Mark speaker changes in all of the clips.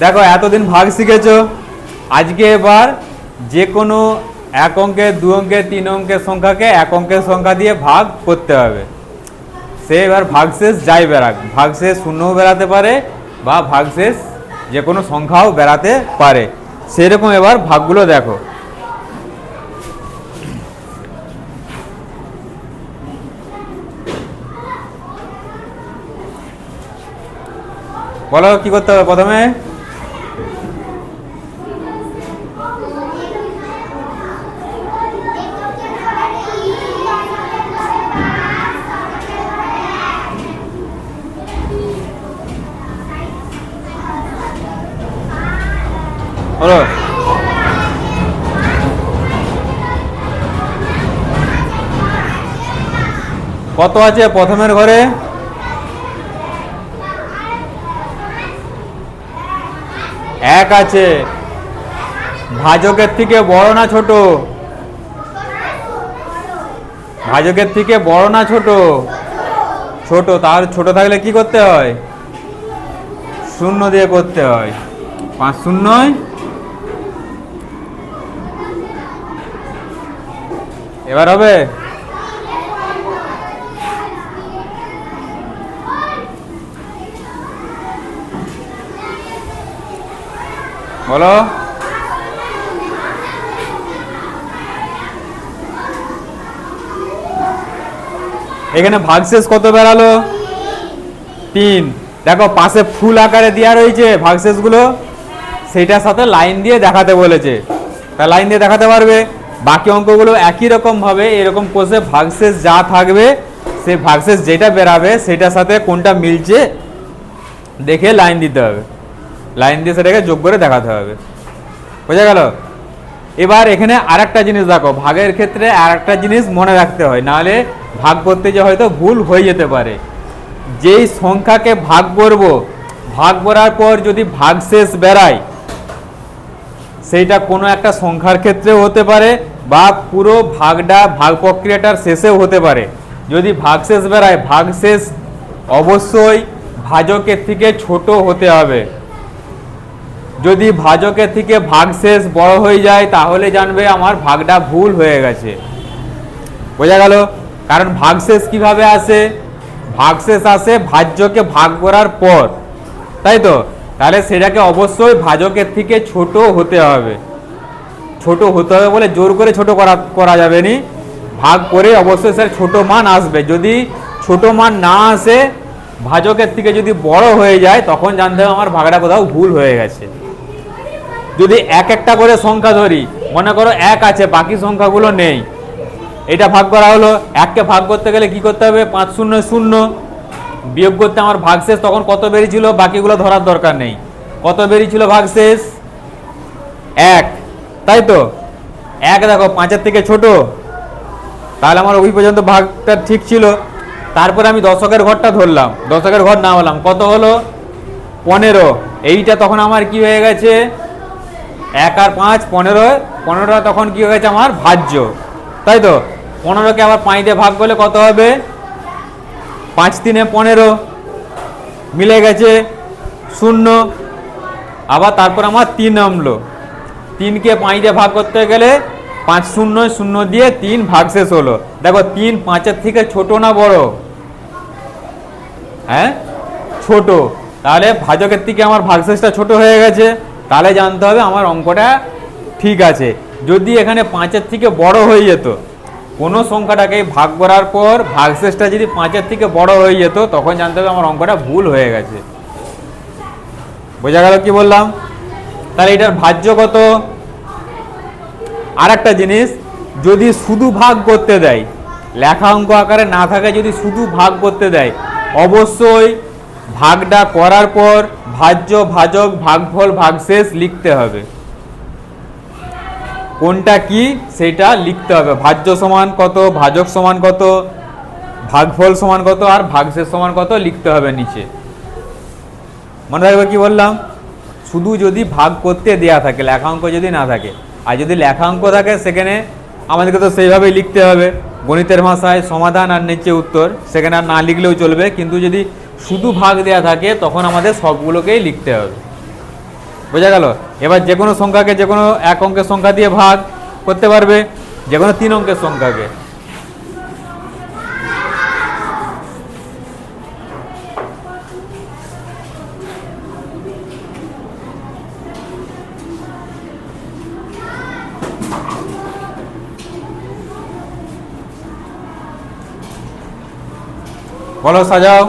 Speaker 1: দেখো এতদিন ভাগ শিখেছো, আজকে এবার যে কোনো এক অঙ্কের, দু অঙ্কের, তিন অঙ্কের সংখ্যাকে এক অঙ্কের সংখ্যা দিয়ে ভাগ করতে হবে। সে এবার ভাগশেষ যাই বেরাক, ভাগশেষ শূন্যও বেরাতে পারে বা ভাগশেষ যে কোনো সংখ্যাও বেরাতে পারে। সেরকম এবার ভাগগুলো দেখো। বলো কি করতে হবে প্রথমে? বলো কত আছে প্রথমের ঘরে? 1 আছে। ভাজকের থেকে বড় না ছোট? ভাজকের থেকে বড় না ছোট? ছোট। তার ছোট থাকলে কি করতে হয়? শূন্য দিয়ে করতে হয়। 5 শূন্যয় এবার হবে বলো। এখানে ভাগশেষ কত বেরালো? 3। দেখো পাশে ফুল আকারে দেওয়া রয়েছে ভাগশেষগুলো, সেইটার সাথে লাইন দিয়ে দেখাতে বলেছে, তা লাইন দিয়ে দেখাতে পারবে। বাকি অঙ্কগুলো একই রকম ভাবে এরকম কোষে ভাগশেষ যা থাকবে সেই ভাগশেষ যেটা বেরাবে সেটার সাথে কোনটা মিলছে দেখে লাইন দিতে হবে, লাইন দিয়ে সেটাকে যোগ করে দেখাতে হবে। বোঝা গেল? এবার এখানে আরেকটা জিনিস দেখো, ভাগের ক্ষেত্রে আরেকটা জিনিস মনে রাখতে হয়, নাহলে ভাগ করতে যে হয়তো ভুল হয়ে যেতে পারে। যেই সংখ্যাকে ভাগ করব, ভাগ করার পর যদি ভাগশেষ বেরায়, সেইটা কোনো একটা সংখ্যার ক্ষেত্রেও হতে পারে বা পুরো ভাগ প্রক্রিয়াটার শেষেও হতে পারে। যদি ভাগশেষ বেরায়, ভাগশেষ অবশ্যই ভাজকের থেকে ছোট হতে হবে। যদি ভাজকের থেকে ভাগশেষ বড় হয়ে যায় তাহলে জানবে আমার ভাগটা ভুল হয়ে গেছে। বোঝা গেল? কারণ ভাগশেষ কিভাবে আসে? ভাগশেষ আসে ভাজ্যকে ভাগ করার পর, তাই তো? তাহলে সেটাকে অবশ্যই ভাজকের থেকে ছোট হতে হবে। ছোট হতে হবে বলে জোর করে ছোট করা যাবে না, ভাগ করে অবশ্যই স্যার ছোট মান আসবে। যদি ছোট মান না আসে, ভাজকের থেকে যদি বড় হয়ে যায়, তখন জানতে হবে আমার ভাগটা কোথাও ভুল হয়ে গেছে। যদি এক একটা করে সংখ্যা ধরি, মনে করো 1 আছে, বাকি সংখ্যাগুলো নেই, এটা ভাগ করা হলো। 1কে ভাগ করতে গেলে কি করতে হবে? 5 শূন্য 0 বিয়োগ করতে আমার ভাগশেষ তখন কত বেরিয়েছিল বাকিগুলো ধরার দরকার নেই। কত বেরিয়েছিল ভাগশেষ? 1, তাই তো? 1 দেখো 5-এর থেকে ছোট, তাহলে আমার ওই পর্যন্ত ভাগটা ঠিক ছিল। তারপরে আমি দশকের ঘরটা ধরলাম, দশকের ঘর না হলাম, কত হলো? 15। এইটা তখন আমার কি হয়ে গেছে? 1 আর 5 15, 15টা তখন কি হয়ে গেছে আমার ভাজ্য, তাই তো? 15কে আবার 5 দিয়ে ভাগ করলে কত হবে? 5 3 15 মিলে গেছে 0। আবার তারপর আমার 3 নামলো, 3কে 5 দিয়ে ভাগ করতে গেলে 5 শূন্য 0 দিয়ে 3 ভাগশেষ হলো। দেখো 3 5-এর থেকে ছোট না বড়? হ্যাঁ, ছোট। তাহলে ভাজকের থেকে আমার ভাগশেষটা ছোট হয়ে গেছে, তাহলে জানতে হবে আমার অঙ্কটা ঠিক আছে। যদি এখানে 5-এর থেকে বড় হয়ে যেত, কোনো সংখ্যাটাকে ভাগ করার পর ভাগশেষটা যদি 5-এর থেকে বড় হয়ে যেত, তখন জানতে হবে আমার অঙ্কটা ভুল হয়ে গেছে। বোঝা গেল কি বললাম? তাহলে এটার ভাজ্য কত? আর একটা জিনিস, যদি শুধু ভাগ করতে দেয়, লেখা অঙ্ক আকারে না থাকে, যদি শুধু ভাগ করতে দেয়, অবশ্যই ভাগটা করার পর ভাজ্য, ভাজক, ভাগফল, ভাগশেষ লিখতে হবে। কোনটা কি সেটা লিখতে হবে। ভাজ্য সমান কত, ভাজক সমান কত, ভাগফল সমান কত আর ভাগশেষ সমান কত লিখতে হবে নিচে। মনে রাখবে কি বললাম? শুধু যদি ভাগ করতে দেয়া থাকে, লেখা অঙ্ক যদি না থাকে। আর যদি লেখা অঙ্ক থাকে সেখানে আমাদেরকে তো সেইভাবেই লিখতে হবে, গণিতের ভাষায় সমাধান আর নিচে উত্তর, সেখানে আর না লিখলেও চলবে। কিন্তু যদি শুধু ভাগ দেয়া থাকে তখন আমাদের সবগুলোকেই লিখতে হবে। বোঝা গেল? এবার যে কোনো সংখ্যাকে যে কোনো এক অঙ্কের সংখ্যা দিয়ে ভাগ করতে পারবে, যে কোনো 3 অঙ্কের সংখ্যাকে। বলো, সাজাও।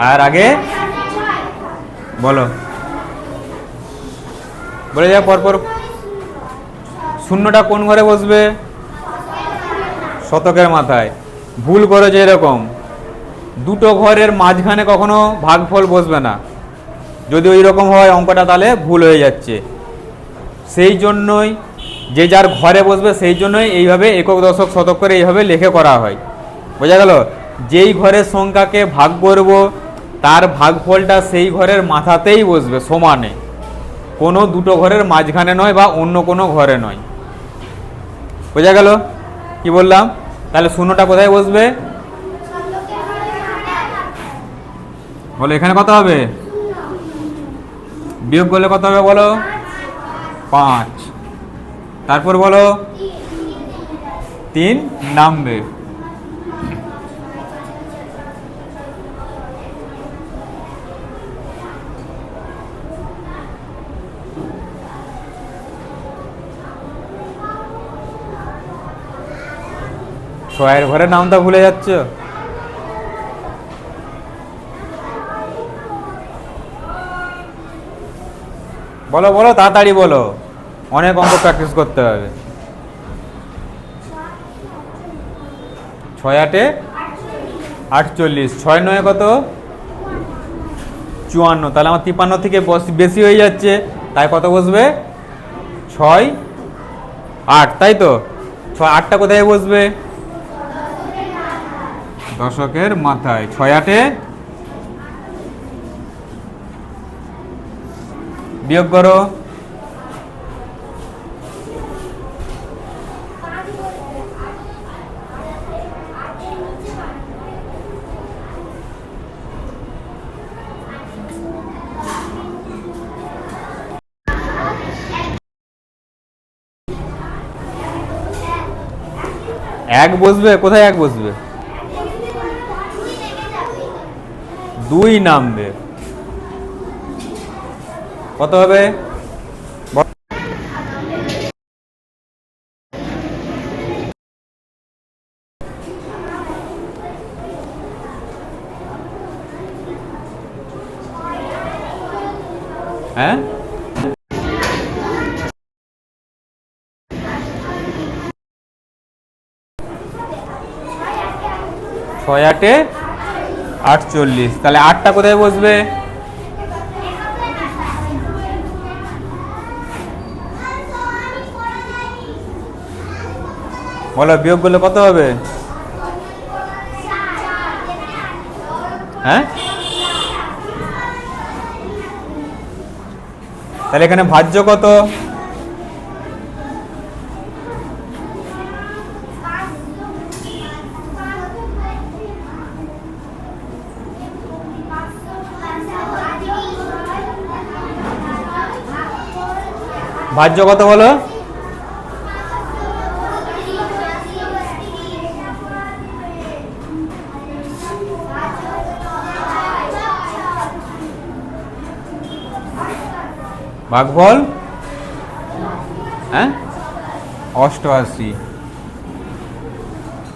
Speaker 1: আর আগে বলো, বলে যাও পরপর। শূন্যটা কোন ঘরে বসবে? শতকের মাথায়। ভুল করেছে এরকম, দুটো ঘরের মাঝখানে কখনো ভাগফল বসবে না। যদি ওই রকম হয় অঙ্কটা তাহলে ভুল হয়ে যাচ্ছে। সেই জন্যই যে যার ঘরে বসবে, সেই জন্যই এইভাবে একক দশক শতক করে এইভাবে লিখে করা হয়। বোঝা গেল? যেই ঘরের সংখ্যাকে ভাগ করব তার ভাগফলটা সেই ঘরের মাথাতেই বসবে সমানে, কোনো দুটো ঘরের মাঝখানে নয় বা অন্য কোনো ঘরে নয়। বোঝা গেল কি বললাম? তাহলে শূন্যটা কোথায় বসবে? বলো, এখানে কত হবে? বিয়োগ করলে কত হবে বলো? 5। তারপর বলো 3 নামবে। ছয়ের ঘরের নামটা ভুলে যাচ্ছ? বলো বলো, তাড়াতাড়ি বলো, অনেক অঙ্ক প্র্যাকটিস করতে হবে। 6 8 48, 6 9 কত? 54। তাহলে আমার 53 থেকে বেশি হয়ে যাচ্ছে, তাই কত বসবে? 6 8, তাই তো? 6 8টা কোথায় বসবে? দশকের মাথায়। 6 8 বিয়োগ করো। এক বসবে কোথায়? এক বসবে, 2 নামবে। কত হবে? হ্যাঁ, 6 8 48। তাহলে 8টা কোথায় বসবে? বলো, বিয়োগ করলে কত হবে? হ্যাঁ, তাহলে এখানে ভাজ্য কত? ভাজ্য কত বলো? ভাগফল হ্যাঁ 88,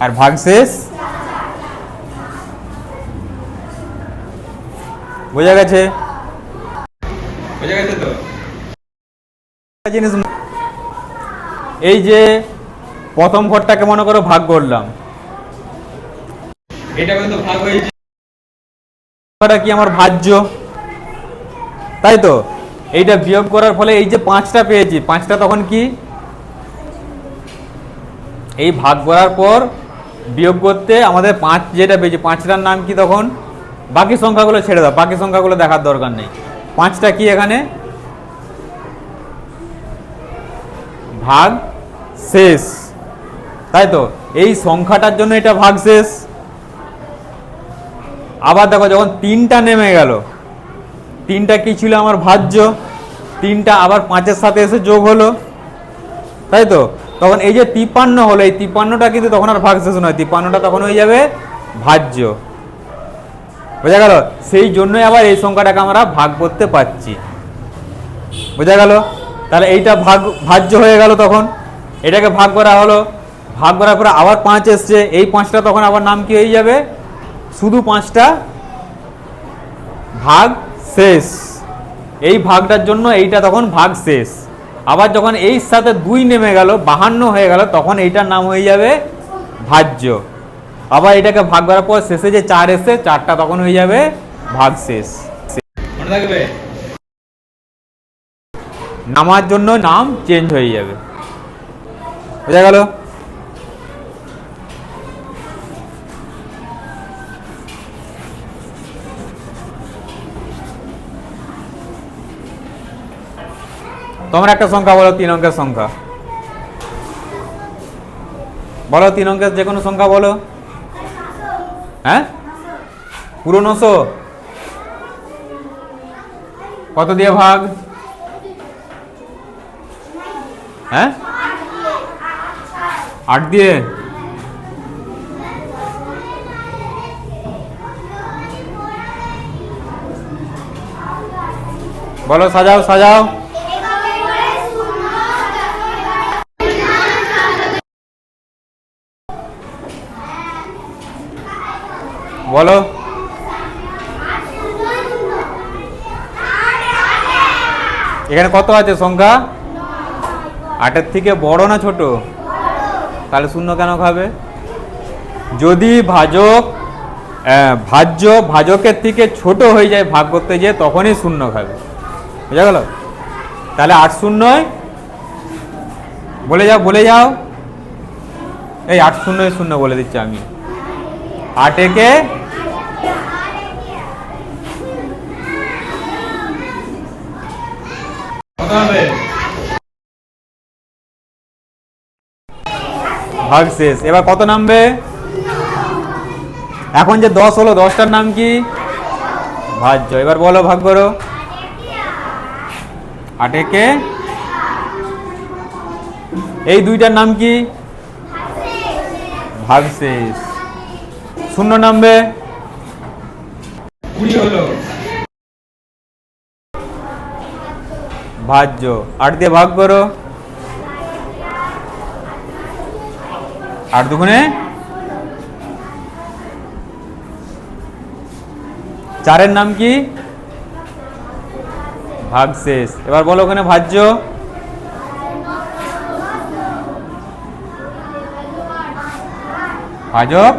Speaker 1: আর ভাগশেষ বোঝা গেছে? বোঝা গেছে তো? জিনিস, এই যে প্রথম ঘরটাকে মনে করো ভাগ করলাম, এটা কিন্তু ভাগ হয়েছে, এটা কি আমার ভাজ্য, তাই তো? এইটা বিয়োগ করার ফলে এই যে 5টা পেয়েছি, 5টা তখন কি এই ভাগ করার পর বিয়োগ করতে আমাদের 5 যেটা পেয়েছি 5টার নাম কি তখন? বাকি সংখ্যাগুলো ছেড়ে দাও, বাকি সংখ্যাগুলো দেখার দরকার নেই। 5টা কি এখানে? ভাগ শেষ। তাই তো, এই সংখ্যাটার জন্য এটা ভাগশেষ। আবার দেখো যখন 3টা নেমে গেল, 3টা কি ছিল আমার ভাজ্য, 3টা আবার 5-এর সাথে এসে যোগ হলো, তাই তো, তখন এই যে 53 হলো, এই 53টা কিন্তু তখন আর ভাগশেষ নয়, 53টা তখন হয়ে যাবে ভাজ্য। বোঝা গেল? সেই জন্যই আবার এই সংখ্যাটাকে আমরা ভাগ করতে পারছি। বোঝা গেল? তাহলে এইটা ভাজ্য হয়ে গেল, তখন এটাকে ভাগ করা হলো, ভাগ করার পরে আবার 5 এসছে, এই 5টা তখন আবার নাম কি হয়ে যাবে, শুধু 5টা ভাগ শেষ। এই ভাগটার জন্য এইটা তখন ভাগ শেষ। আবার যখন এই সাথে 2 নেমে গেল, 52 হয়ে গেল, তখন এইটার নাম হয়ে যাবে ভাজ্য। আবার এটাকে ভাগ করার পর শেষে যে 4 এসে, 4টা তখন হয়ে যাবে ভাগ শেষ। মনে থাকবে, নামার জন্য নাম চেঞ্জ হয়ে যাবে। বোঝা গেল? তোমরা একটা সংখ্যা বলো, 3 অঙ্কের সংখ্যা বলো, 3 অঙ্কের যে কোনো সংখ্যা বলো। হ্যাঁ, পুরো 900 কত দিয়ে ভাগ? হ্যাঁ, 8 দিয়ে। বলো, সাজাও সাজাও। বলো, এখানে কত আছে সংখ্যা? 8-এর থেকে বড় না ছোট? তাহলে শূন্য কেন খাবে? যদি ভাজকের থেকে ছোট হয়ে যায় ভাগ করতে যেয়ে, তখনই শূন্য খাবে। বুঝা গেল? তাহলে 8 শূন্যয় বলে যাও, বলে যাও। এই 8 শূন্যয় শূন্য বলে দিচ্ছি আমি। 8 একে ভাগ শেষ। এবার কত নামবে? এখন যে 10 হলো, 10টার নাম কি? ভাজ্য। এবার বলো, ভাগ করো। 8 একে, এই 2টার নাম কি? ভাগ শেষ। শূন্য নামবে, 20 হলো ভাজ্য। 8 দিয়ে ভাগ করো, 8 দুগুণে 4-এর নাম কি? ভাগ শেষ। এবার বলো ওখানে ভাজ্য। ভাজক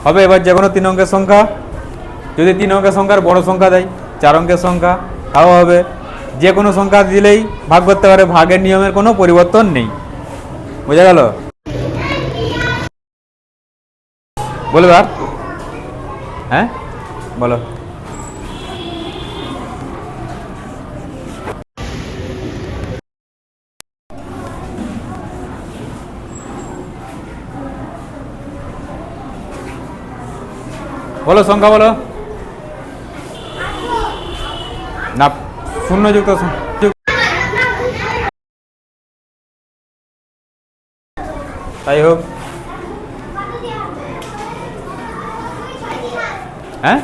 Speaker 1: হবে। এবার যে কোনো 3 অঙ্কের সংখ্যা, যদি 3 অঙ্কের সংখ্যার বড় সংখ্যা দেয়, 4 অঙ্কের সংখ্যা, তাও হবে। যে কোনো সংখ্যা দিলেই ভাগ করতে পারে, ভাগের নিয়মের কোনো পরিবর্তন নেই। বোঝা গেল? বলবে আর? হ্যাঁ, বলো। বলো সংখ্যা বলো। না, শূন্যযুক্ত তাই হোক। হ্যাঁ,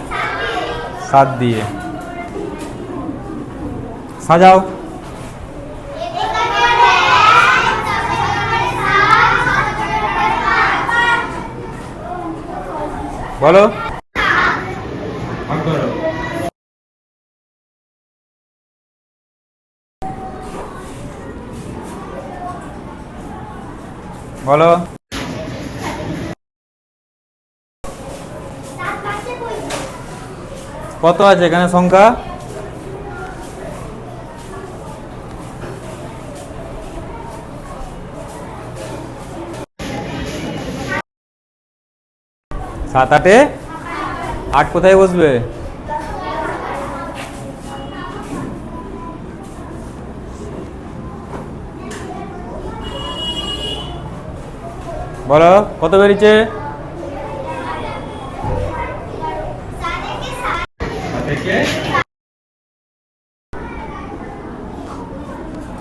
Speaker 1: 7 দিয়ে সাজাও। বলো, বলো। কত আছে এখানে সংখ্যা? 7 8-এ 8 কোথায় বসবে? বলো কত বেরিয়েছে?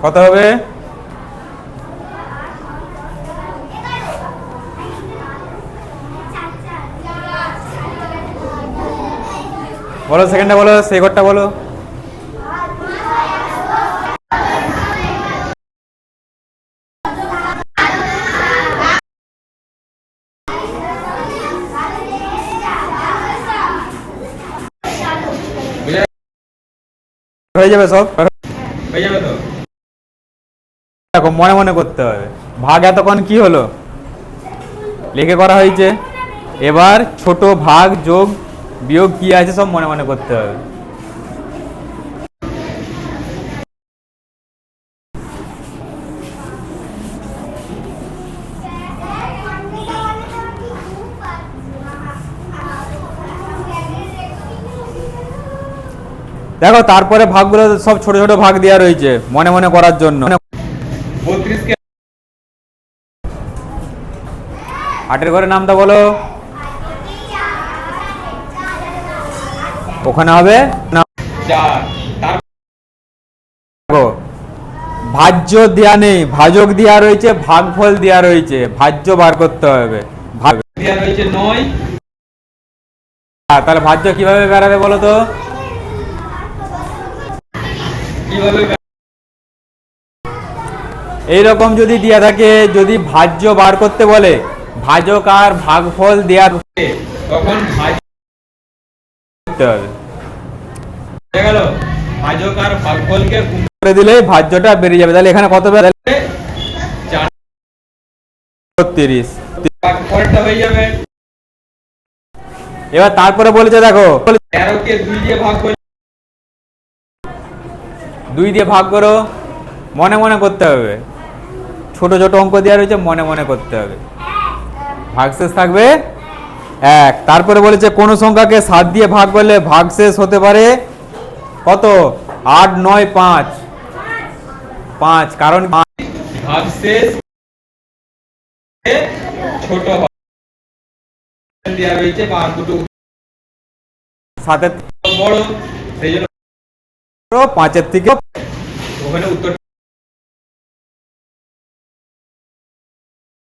Speaker 1: কত হবে? বলো সেকেন্ডটা বলো, সেই ঘরটা বলো। হয়ে যাবে সব, হয়ে যাবে তো। দেখো মনে মনে করতে হবে। ভাগ এতক্ষণ কি হলো, লিখে করা হয়েছে। এবার ছোট ভাগ যোগ বিয়োগ কি আছে সব মনে মনে করতে হবে। দেখো তারপরে ভাগগুলো সব ছোট ছোট ভাগ দেওয়া রয়েছে মনে মনে করার জন্য। 8 ঘরের নামটা বলো। ওখানে হবে ভাজ্য দেয়া নেই, ভাজক দেয়া রয়েছে, ভাগফল দেয়া রয়েছে, ভাজ্য বার করতে হবে। ভাগ দেয়া রয়েছে 9। তাহলে ভাজ্য কিভাবে বেরাবে বলো তো? কিভাবে এইরকম যদি দেয়া থাকে, যদি ভাজ্য বার করতে বলে, ভাজক আর ভাগফল দেয়া তখন ভাজ্য করতে হবে। হয়ে গেল, ভাজক আর ভাগফলকে গুণ করে দিলে ভাজ্যটা বেরিয়ে যাবে। তাহলে এখানে কত বেরাবে? 34। ভাগফলটা হয়ে যাবে। এবার তারপরে বলেছে দেখো 13 কে 2 দিয়ে ভাগ করে, 2 দিয়ে ভাগ করো, মনে মনে করতে হবে। ছোট ছোট অঙ্ক দেওয়া রয়েছে, মনে মনে করতে হবে। ভাগশেষ থাকবে 1। তারপরে বলেছে কোন সংখ্যাকে 7 দিয়ে ভাগ করলে ভাগশেষ হতে পারে কত? 8, 9, 5। 5 কারণ ভাগশেষ ছোট দেওয়া রয়েছে বা দুটো 7 এর বড়, সেই জন্য 5 এর থেকে ওখানে উত্তরটা